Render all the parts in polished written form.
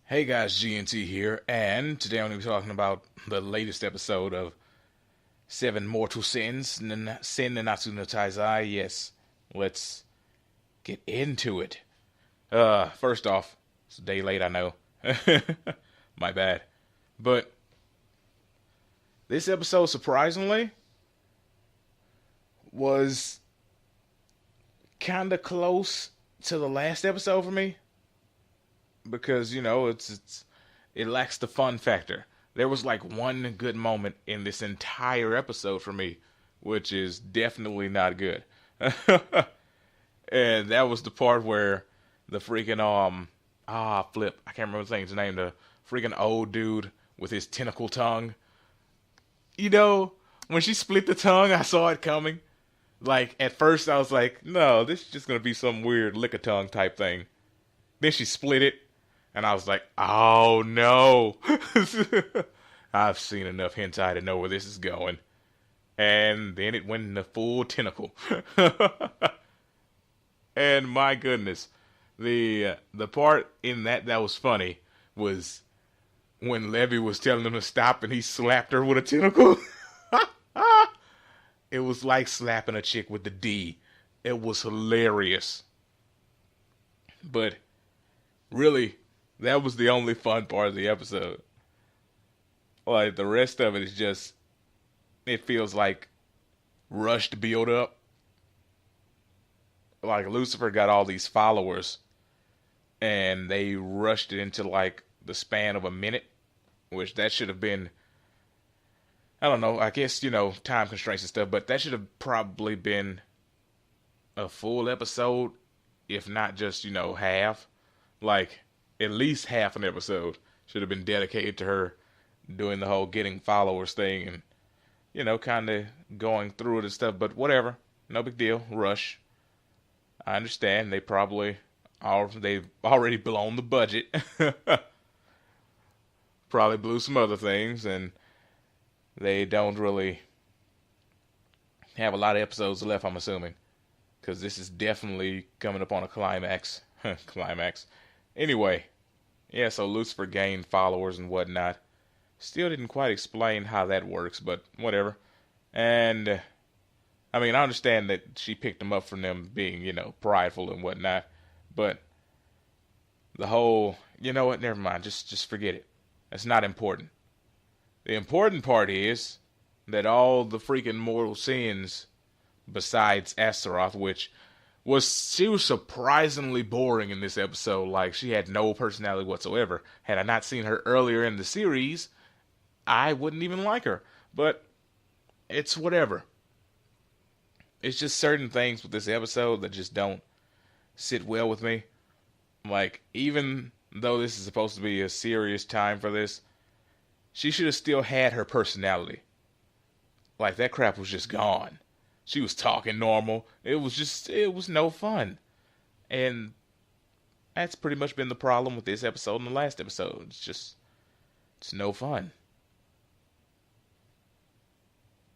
Hey guys, GNT here, and today I'm going to be talking about the latest episode of Seven Mortal Sins, Sin Nanatsu no Taizai. Yes, let's get into it. First off, it's a day late, I know. My bad. But this episode, surprisingly, was kinda close to the last episode for me. Because it lacks the fun factor. There was like one good moment in this entire episode for me, which is definitely not good. And that was the part where the freaking flip, I can't remember the thing's name, the freaking old dude with his tentacle tongue. When she split the tongue, I saw it coming. Like at first I was like, no, this is just gonna be some weird lick a tongue type thing. Then she split it, and I was like, oh no. I've seen enough hentai to know where this is going. And then it went into full tentacle. And my goodness, the part in that was funny was when Levy was telling him to stop and he slapped her with a tentacle. It was like slapping a chick with the D. It was hilarious. But really, that was the only fun part of the episode. Like, the rest of it is just, it feels like rushed build up. Like, Lucifer got all these followers, and they rushed it into, like, the span of a minute, which that should have been, I don't know, I guess, time constraints and stuff, but that should have probably been a full episode, if not just, half. Like, at least half an episode should have been dedicated to her doing the whole getting followers thing and, kind of going through it and stuff. But whatever. No big deal. Rush. I understand. They've already blown the budget. Probably blew some other things, and they don't really have a lot of episodes left, I'm assuming. Because this is definitely coming up on a climax. Climax. Anyway, yeah, so Lucifer gained followers and whatnot. Still didn't quite explain how that works, but whatever. And, I mean, I understand that she picked them up from them being, prideful and whatnot. But the whole, you know what, never mind, just forget it. That's not important. The important part is that all the freaking mortal sins, besides Astaroth, she was surprisingly boring in this episode. Like, she had no personality whatsoever. Had I not seen her earlier in the series, I wouldn't even like her. But it's whatever. It's just certain things with this episode that just don't sit well with me. Like, even though this is supposed to be a serious time for this, she should have still had her personality. Like, that crap was just gone. She was talking normal. It was no fun. And that's pretty much been the problem with this episode and the last episode. It's no fun.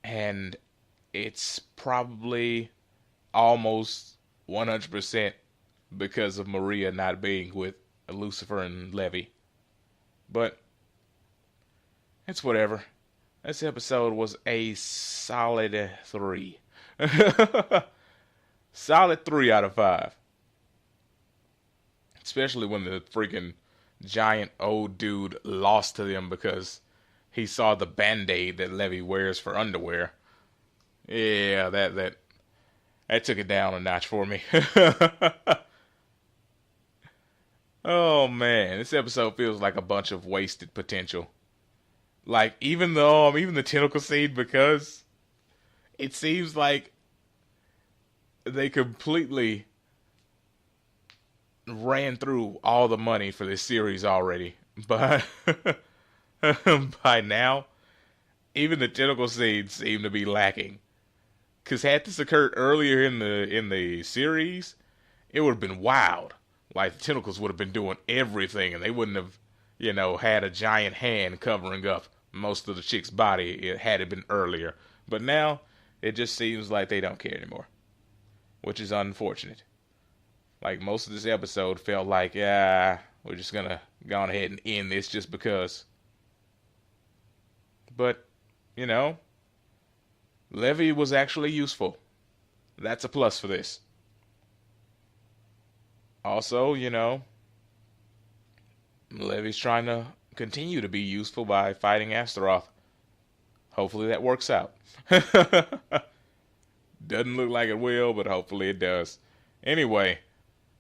And it's probably almost 100% because of Maria not being with Lucifer and Levy. But it's whatever. This episode was a solid 3. Solid 3 out of 5. Especially when the freaking giant old dude lost to them because he saw the band-aid that Levy wears for underwear. Yeah, that took it down a notch for me. Oh man, this episode feels like a bunch of wasted potential. Like, even the tentacle scene, because it seems like they completely ran through all the money for this series already. But by now, even the tentacle scenes seem to be lacking. Because had this occurred earlier in the series, it would have been wild. Like, the tentacles would have been doing everything, and they wouldn't have, had a giant hand covering up most of the chick's body had it been earlier. But now, it just seems like they don't care anymore. Which is unfortunate. Like, most of this episode felt like, we're just gonna go on ahead and end this just because. But, you know, Levy was actually useful. That's a plus for this. Also, you know, Levy's trying to continue to be useful by fighting Astaroth. Hopefully that works out. Doesn't look like it will, but hopefully it does. Anyway,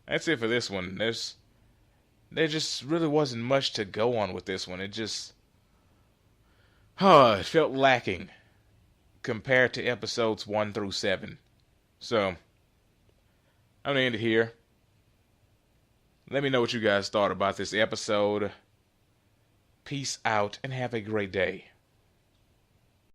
that's it for this one. There just really wasn't much to go on with this one. It just, it felt lacking compared to episodes 1 through 7. So, I'm going to end it here. Let me know what you guys thought about this episode. Peace out and have a great day.